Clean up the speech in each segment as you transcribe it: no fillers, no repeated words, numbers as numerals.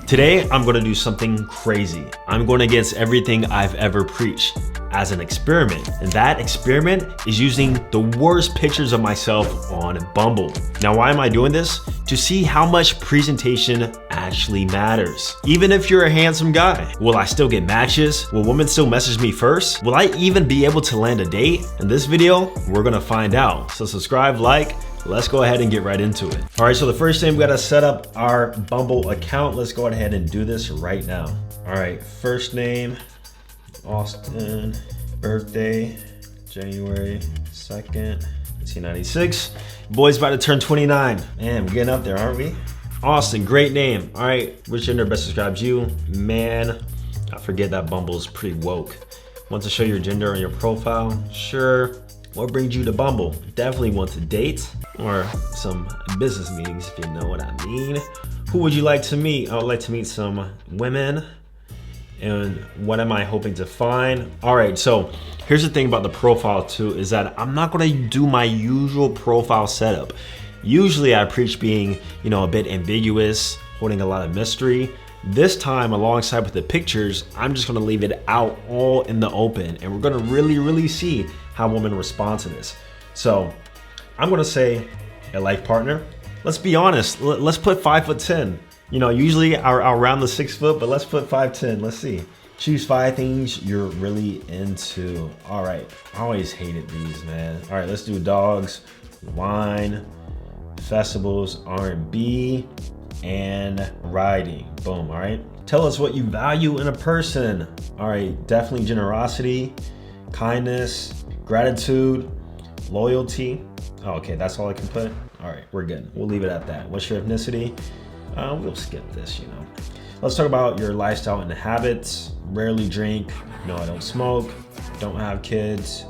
Today, I'm gonna do something crazy. I'm going against everything I've ever preached as an experiment. And that experiment is using the worst pictures of myself on Bumble. Now, why am I doing this? To see how much presentation actually matters. Even if you're a handsome guy, will I still get matches? Will women still message me first? Will I even be able to land a date? In this video, we're gonna find out. So subscribe, like, let's go ahead and get right into it. All right, so the first thing we gotta set up our Bumble account. Let's go ahead and do this right now. All right, first name, Austin, birthday, January 2nd, 1996. Boy's about to turn 29. Man, we're getting up there, aren't we? Austin, great name. All right, which gender best describes you? Man, I forget that Bumble's pretty woke. Want to show your gender on your profile? Sure. What brings you to Bumble? Definitely want to date or some business meetings, if you know what I mean. Who would you like to meet? I would like to meet some women. And what am I hoping to find? All right, so here's the thing about the profile too, is that I'm not gonna do my usual profile setup. Usually I preach being, a bit ambiguous, holding a lot of mystery. This time, alongside with the pictures, I'm just gonna leave it out all in the open, and we're gonna really see how women respond to this. So I'm gonna say a life partner. Let's be honest, let's put 5'10". Usually I'll round the 6 foot, but let's put 5'10". Let's see. Choose 5 things you're really into. All right, I always hated these, man. All right, let's do dogs, wine, festivals, R&B, and riding. Boom. All right, tell us what you value in a person. All right, definitely generosity, kindness, gratitude, loyalty. Oh, okay, that's all I can put. All right, we're good. We'll leave it at that. What's your ethnicity? We'll skip this. Let's talk about your lifestyle and habits. Rarely drink. No, I don't smoke. Don't have kids.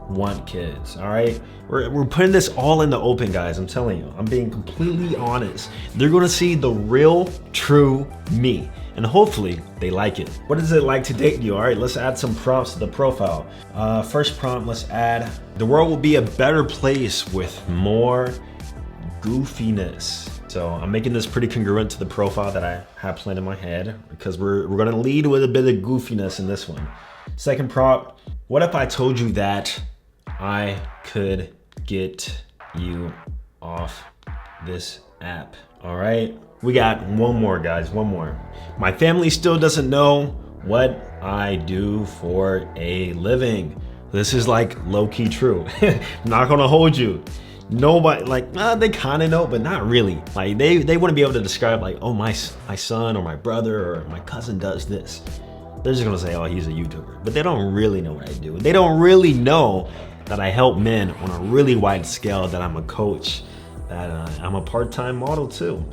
Want kids. All right, we're putting this all in the open, guys. I'm telling you, I'm being completely honest. They're gonna see the real, true me, and hopefully they like it. What is it like to date you? All right, let's add some prompts to the profile. First prompt, let's add, the world will be a better place with more goofiness. So I'm making this pretty congruent to the profile that I have planned in my head, because we're gonna lead with a bit of goofiness in this one. Second prompt, what if I told you that I could get you off this app? All right, we got one more, guys, one more. My family still doesn't know what I do for a living. This is like low-key true. I'm not gonna hold you. Nobody, they kind of know, but not really. Like they wouldn't be able to describe oh, my son or my brother or my cousin does this. They're just gonna say, oh, he's a YouTuber, but they don't really know what I do. They don't really know that I help men on a really wide scale, that I'm a coach, that I'm a part-time model too.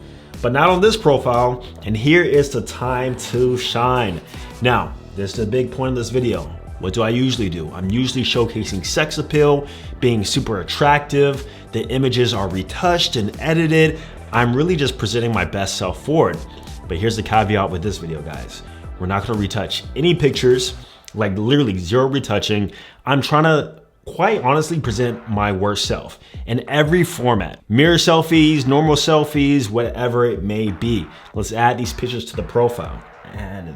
But not on this profile, and here is the time to shine. Now, this is the big point of this video. What do I usually do? I'm usually showcasing sex appeal, being super attractive. The images are retouched and edited. I'm really just presenting my best self forward. But here's the caveat with this video, guys. We're not gonna retouch any pictures, literally zero retouching. I'm trying to, quite honestly, present my worst self in every format. Mirror selfies, normal selfies, whatever it may be. Let's add these pictures to the profile. And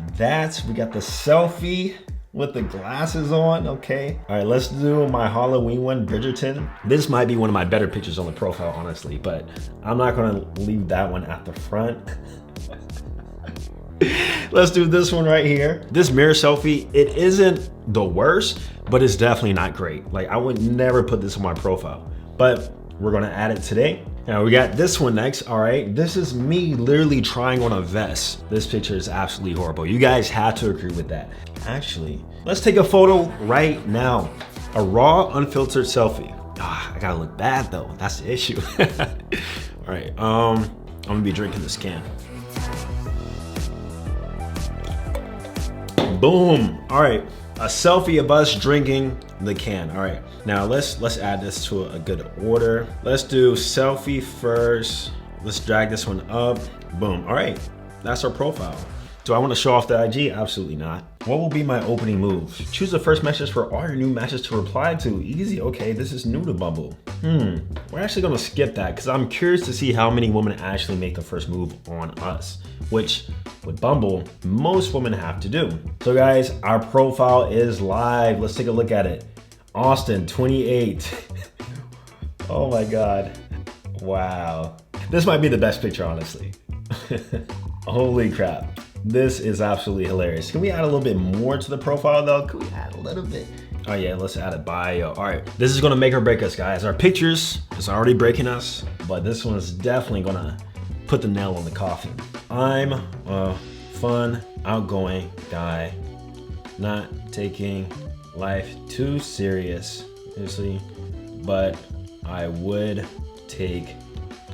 we got the selfie with the glasses on, okay. All right, let's do my Halloween one, Bridgerton. This might be one of my better pictures on the profile, honestly, but I'm not gonna leave that one at the front. Let's do this one right here. This mirror selfie, it isn't the worst, but it's definitely not great. I would never put this on my profile, but we're gonna add it today. Now we got this one next. All right, this is me literally trying on a vest. This picture is absolutely horrible. You guys have to agree with that. Actually, let's take a photo right now. A raw, unfiltered selfie. I gotta look bad though, that's the issue. All right, I'm gonna be drinking this can. Boom. All right, a selfie of us drinking the can. All right, now let's add this to a good order. Let's do selfie first. Let's drag this one up. Boom. All right, that's our profile. Do I want to show off the IG? Absolutely not. What will be my opening move? Choose the first message for all your new matches to reply to. Easy, okay, this is new to Bumble. We're actually gonna skip that because I'm curious to see how many women actually make the first move on us, which with Bumble, most women have to do. So guys, our profile is live. Let's take a look at it. Austin, 28. Oh my God. Wow. This might be the best picture, honestly. Holy crap. This is absolutely hilarious. Can we add a little bit more to the profile though? Can we add a little bit? Oh yeah, let's add a bio. All right, this is gonna make or break us, guys. Our pictures is already breaking us, but this one is definitely gonna put the nail on the coffin. I'm a fun, outgoing guy, not taking life too seriously, but I would take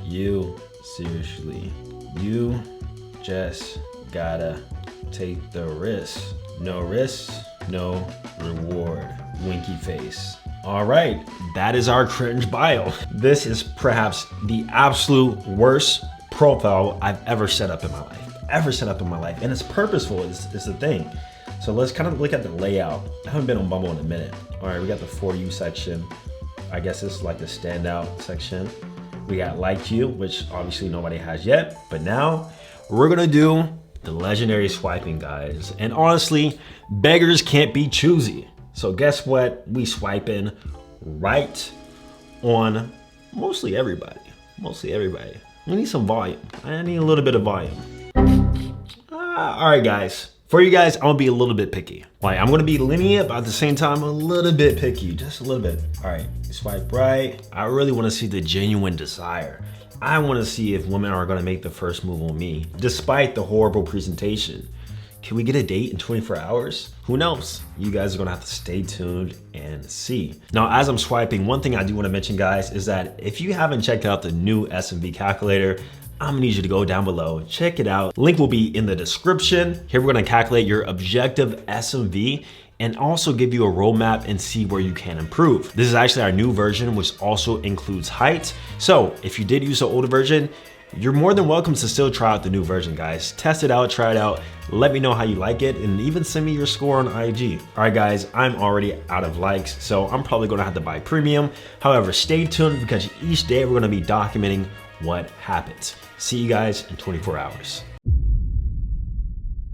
you seriously. You just gotta take the risk. No risk, no reward. Winky face. All right, that is our cringe bio. This is perhaps the absolute worst profile I've ever set up in my life. And it's purposeful, is the thing. So let's kind of look at the layout. I haven't been on Bumble in a minute. All right, we got the For You section. I guess this is like the standout section. We got Like You, which obviously nobody has yet, but now we're gonna do the legendary swiping, guys. And honestly, beggars can't be choosy. So guess what? We swiping right on mostly everybody. We need some volume. I need a little bit of volume. All right, guys. For you guys, I'm gonna be a little bit picky. Like, I'm gonna be lenient, but at the same time, a little bit picky, just a little bit. All right, swipe right. I really wanna see the genuine desire. I wanna see if women are gonna make the first move on me, despite the horrible presentation. Can we get a date in 24 hours? Who knows? You guys are gonna have to stay tuned and see. Now, as I'm swiping, one thing I do wanna mention, guys, is that if you haven't checked out the new SMV calculator, I'm gonna need you to go down below, check it out. Link will be in the description. Here we're gonna calculate your objective SMV and also give you a roadmap and see where you can improve. This is actually our new version, which also includes height. So if you did use the older version, you're more than welcome to still try out the new version, guys. Test it out, try it out. Let me know how you like it, and even send me your score on IG. All right, guys, I'm already out of likes, so I'm probably gonna have to buy premium. However, stay tuned because each day we're gonna be documenting what happens. See you guys in 24 hours.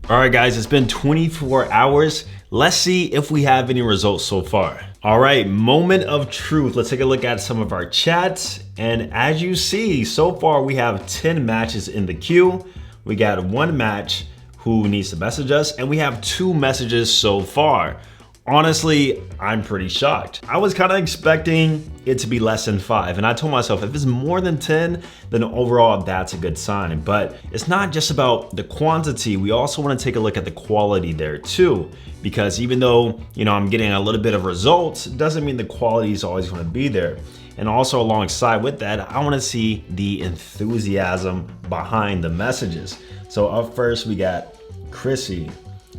All right, guys, it's been 24 hours. Let's see if we have any results so far. All right, moment of truth. Let's take a look at some of our chats. And as you see, so far we have 10 matches in the queue. We got one match who needs to message us, and we have 2 messages so far. Honestly, I'm pretty shocked. I was kind of expecting it to be less than 5, and I told myself if it's more than 10, then overall that's a good sign. But it's not just about the quantity, we also want to take a look at the quality there too. Because even though, I'm getting a little bit of results, it doesn't mean the quality is always going to be there. And also alongside with that, I want to see the enthusiasm behind the messages. So up first, we got Chrissy.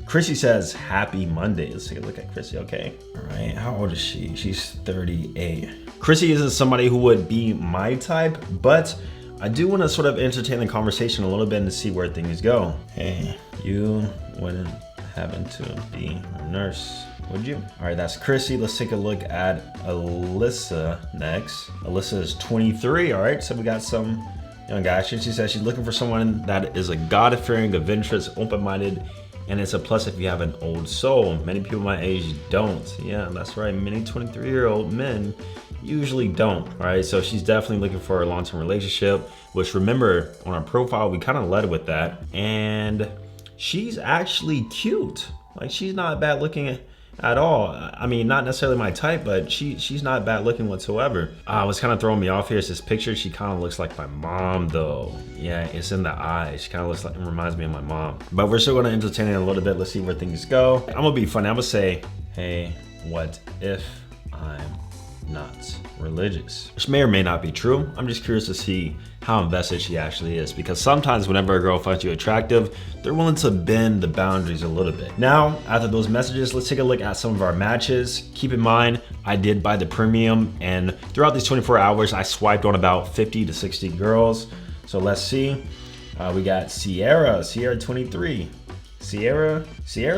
Chrissy says, happy Monday. Let's take a look at Chrissy, okay? All right, how old is she? She's 38. Chrissy isn't somebody who would be my type, but I do want to sort of entertain the conversation a little bit and see where things go. Hey, you wouldn't happen to be a nurse, would you? All right, that's Chrissy. Let's take a look at Alyssa next. Alyssa is 23, all right? So we got some young guys. She says she's looking for someone that is a God-fearing, adventurous, open-minded, and it's a plus if you have an old soul. Many people my age don't. Yeah, that's right. Many 23-year-old men usually don't, all right? So she's definitely looking for a long-term relationship, which remember on our profile, we kind of led with that. And she's actually cute. Like, she's not bad looking at all. I mean, not necessarily my type, but she's not bad looking whatsoever. What's kind of throwing me off here is this picture. She kind of looks like my mom though. Yeah, it's in the eyes. She kind of looks like, it reminds me of my mom. But we're still gonna entertain it a little bit. Let's see where things go. I'm gonna be funny. I'm gonna say, hey, what if I'm not religious? Which may or may not be true. I'm just curious to see how invested she actually is, because sometimes whenever a girl finds you attractive, they're willing to bend the boundaries a little bit. Now, after those messages, let's take a look at some of our matches. Keep in mind, I did buy the premium, and throughout these 24 hours, I swiped on about 50 to 60 girls. So let's see. We got Sierra 23. Sierra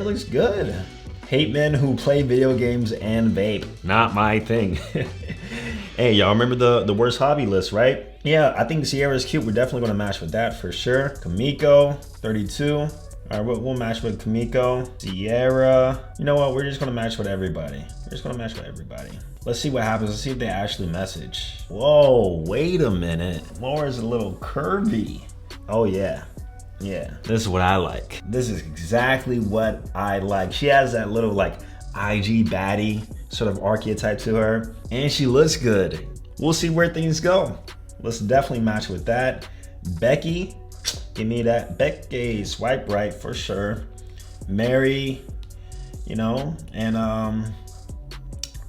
looks good. Hate men who play video games and vape. Not my thing. Hey, y'all remember the worst hobby list, right? Yeah, I think Sierra's cute. We're definitely gonna match with that for sure. Kamiko, 32. All right, we'll match with Kamiko. Sierra. You know what? We're just gonna match with everybody. Let's see what happens. Let's see if they actually message. Whoa, wait a minute. Laura's a little curvy. Oh yeah. Yeah, this is what I like. This is exactly what I like. She has that little like IG baddie sort of archetype to her, and she looks good. We'll see where things go. Let's definitely match with that. Becky, give me that. Becky, swipe right for sure. Mary, you know, and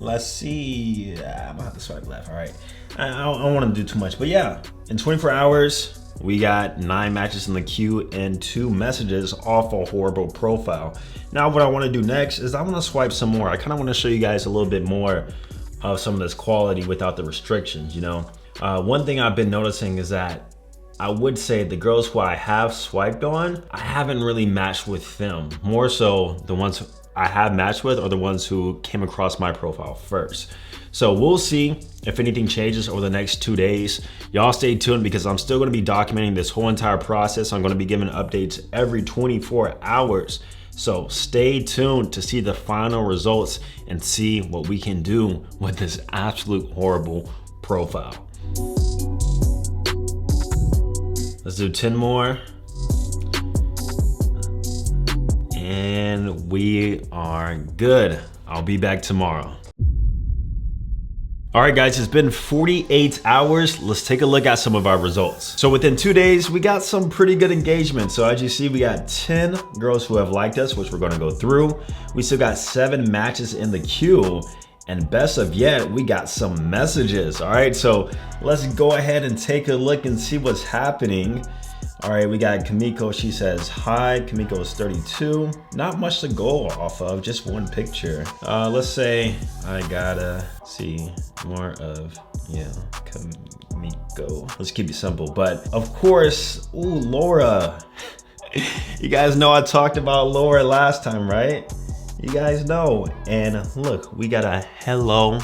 let's see. I'm gonna have to swipe left. All right. I don't want to do too much, but yeah, in 24 hours, we got 9 matches in the queue and 2 messages off a horrible profile. Now what I want to do next is I want to swipe some more. I kind of want to show you guys a little bit more of some of this quality without the restrictions, you know. One thing I've been noticing is that I would say the girls who I have swiped on, I haven't really matched with them. More so the ones I have matched with are the ones who came across my profile first. So we'll see if anything changes over the next 2 days. Y'all stay tuned because I'm still gonna be documenting this whole entire process. I'm gonna be giving updates every 24 hours. So stay tuned to see the final results and see what we can do with this absolute horrible profile. Let's do 10 more. And we are good. I'll be back tomorrow. All right, guys, it's been 48 hours. Let's take a look at some of our results. So within 2 days, we got some pretty good engagement. So as you see, we got 10 girls who have liked us, which we're gonna go through. We still got 7 matches in the queue. And best of yet, we got some messages. All right, so let's go ahead and take a look and see what's happening. All right, we got Kamiko. She says, hi, Kamiko is 32. Not much to go off of, just one picture. Let's say I gotta see more of, Kamiko. Let's keep it simple, but of course, ooh, Laura. You guys know I talked about Laura last time, right? You guys know. And look, we got a hello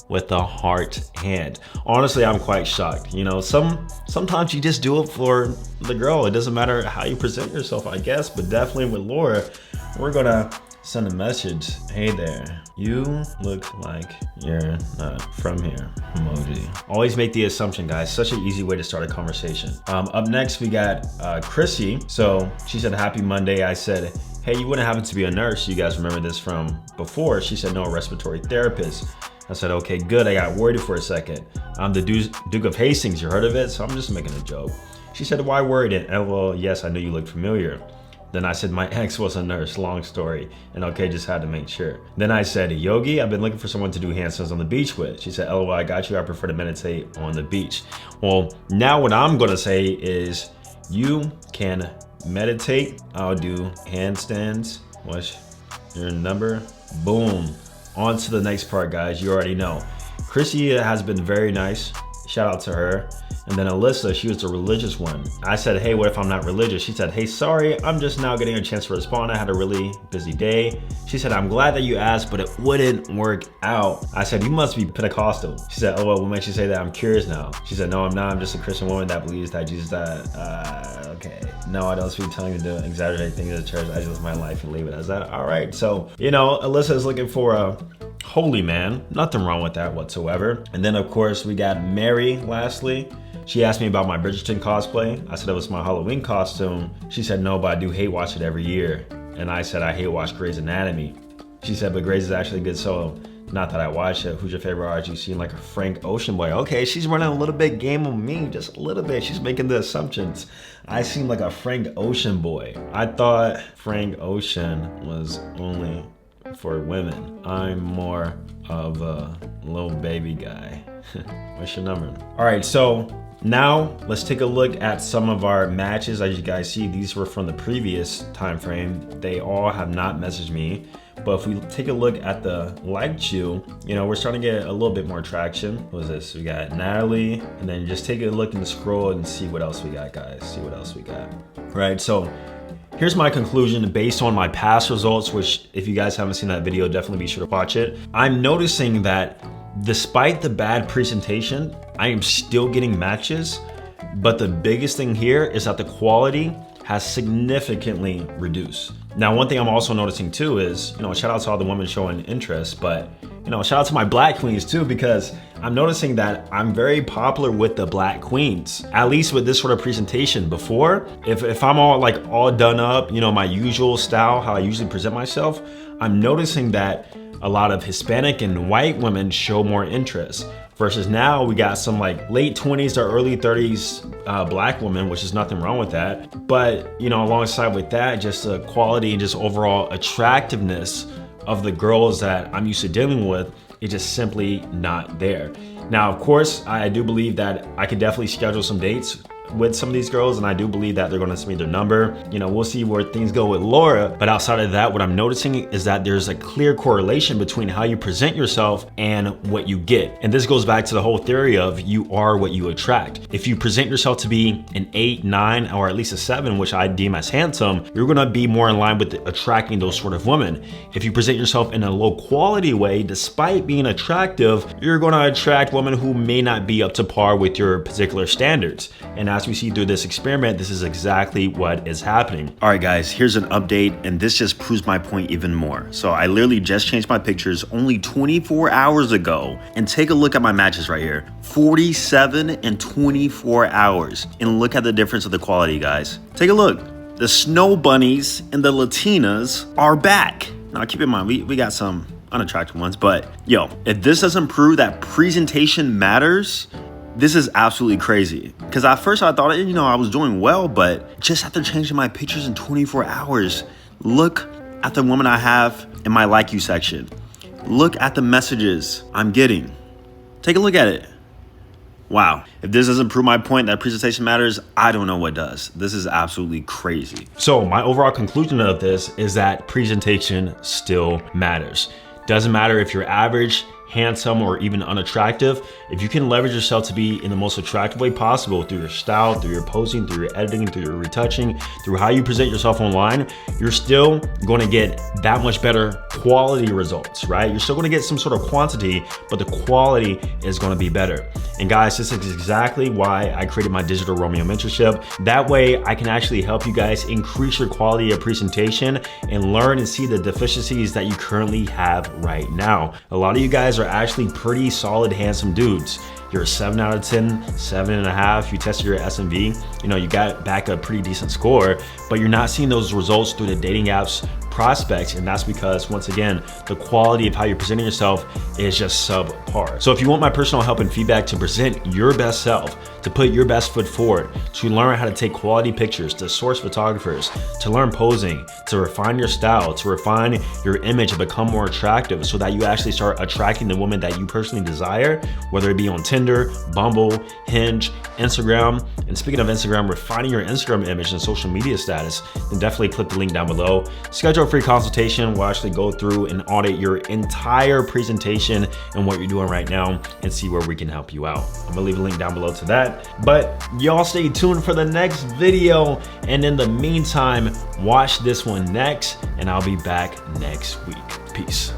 with a heart hand. Honestly, I'm quite shocked. You know, sometimes you just do it for the girl. It doesn't matter how you present yourself, I guess, but definitely with Laura, we're gonna send a message. Hey there, you look like you're not from here, emoji. Always make the assumption, guys. Such an easy way to start a conversation. Up next, we got Chrissy. So she said, happy Monday. I said, hey, you wouldn't happen to be a nurse. You guys remember this from before. She said, no, a respiratory therapist. I said, okay, good. I got worried for a second. I'm the Duke of Hastings. You heard of it? So I'm just making a joke. She said, why worried? And well, yes, I knew you looked familiar. Then I said, my ex was a nurse, long story. And okay, just had to make sure. Then I said, Yogi, I've been looking for someone to do handstands on the beach with. She said, LOL, I got you. I prefer to meditate on the beach. Well, now what I'm gonna say is you can meditate. I'll do handstands. What's your number? Boom. On to the next part, guys. You already know. Chrissy has been very nice. Shout out to her. And then Alyssa, she was the religious one. I said, hey, what if I'm not religious? She said, hey, sorry, I'm just now getting a chance to respond. I had a really busy day. She said, I'm glad that you asked, but it wouldn't work out. I said, you must be Pentecostal. She said, oh, well, what makes you say that? I'm curious now. She said, no, I'm not. I'm just a Christian woman that believes that Jesus died. Okay. No, I don't speak telling you to exaggerate things at the church. I just live my life and leave it as that. All right. So, you know, Alyssa is looking for a holy man. Nothing wrong with that whatsoever. And then, of course, we got Mary, lastly. She asked me about my Bridgerton cosplay. I said it was my Halloween costume. She said, no, but I do hate watch it every year. And I said, I hate watch Grey's Anatomy. She said, but Grey's is actually good, so not that I watch it. Who's your favorite artist? You seem like a Frank Ocean boy. Okay, she's running a little bit game on me, just a little bit. She's making the assumptions. I seem like a Frank Ocean boy. I thought Frank Ocean was only for women. I'm more of a little baby guy. What's your number? All right, so now let's take a look at some of our matches. As you guys see, these were from the previous time frame. They all have not messaged me. But if we take a look at the liked you, we're starting to get a little bit more traction. What was this? We got Natalie, and then just take a look and scroll and see what else we got, guys. See what else we got. Right, so Here's my conclusion based on my past results, which if you guys haven't seen that video, definitely be sure to watch it. I'm noticing that despite the bad presentation, I am still getting matches, but the biggest thing here is that the quality has significantly reduced. Now, one thing I'm also noticing too is, shout out to all the women showing interest, but shout out to my black queens too, because I'm noticing that I'm very popular with the black queens, at least with this sort of presentation. Before, if I'm all done up, my usual style, how I usually present myself, I'm noticing that a lot of Hispanic and white women show more interest. Versus now we got some late 20s to early 30s black women, which is nothing wrong with that. But alongside with that, just the quality and just overall attractiveness of the girls that I'm used to dealing with is just simply not there. Now, of course, I do believe that I could definitely schedule some dates with some of these girls, and I do believe that they're gonna send me their number. We'll see where things go with Laura, but outside of that, what I'm noticing is that there's a clear correlation between how you present yourself and what you get. And this goes back to the whole theory of you are what you attract. If you present yourself to be an 8, 9, or at least a 7, which I deem as handsome, you're gonna be more in line with attracting those sort of women. If you present yourself in a low quality way, despite being attractive, you're gonna attract women who may not be up to par with your particular standards. And as we see through this experiment, this is exactly what is happening. All right, guys, here's an update, and this just proves my point even more. So I literally just changed my pictures only 24 hours ago, and take a look at my matches right here. 47 and 24 hours. And look at the difference of the quality, guys. Take a look. The snow bunnies and the Latinas are back. Now keep in mind, we got some unattractive ones, but yo, if this doesn't prove that presentation matters, this is absolutely crazy. Because at first I thought, I was doing well, but just after changing my pictures in 24 hours, look at the woman I have in my like you section. Look at the messages I'm getting. Take a look at it. Wow. If this doesn't prove my point that presentation matters, I don't know what does. This is absolutely crazy. So my overall conclusion of this is that presentation still matters. Doesn't matter if you're average, handsome, or even unattractive. If you can leverage yourself to be in the most attractive way possible through your style, through your posing, through your editing, through your retouching, through how you present yourself online, you're still going to get that much better quality results, right? You're still going to get some sort of quantity, but the quality is going to be better. And guys, this is exactly why I created my Digital Romeo mentorship. That way I can actually help you guys increase your quality of presentation and learn and see the deficiencies that you currently have right now. A lot of you guys are actually pretty solid, handsome dudes. You're a 7 out of 10, 7.5. You tested your SMV, you got back a pretty decent score, but you're not seeing those results through the dating apps prospects, and that's because, once again, the quality of how you're presenting yourself is just subpar. So if you want my personal help and feedback to present your best self, to put your best foot forward, to learn how to take quality pictures, to source photographers, to learn posing, to refine your style, to refine your image and become more attractive so that you actually start attracting the woman that you personally desire, whether it be on Tinder, Bumble, Hinge, Instagram. And speaking of Instagram, refining your Instagram image and social media status, then definitely click the link down below. Schedule a free consultation. We'll actually go through and audit your entire presentation and what you're doing right now and see where we can help you out. I'm gonna leave a link down below to that. But y'all stay tuned for the next video. And in the meantime, watch this one next, and I'll be back next week. Peace.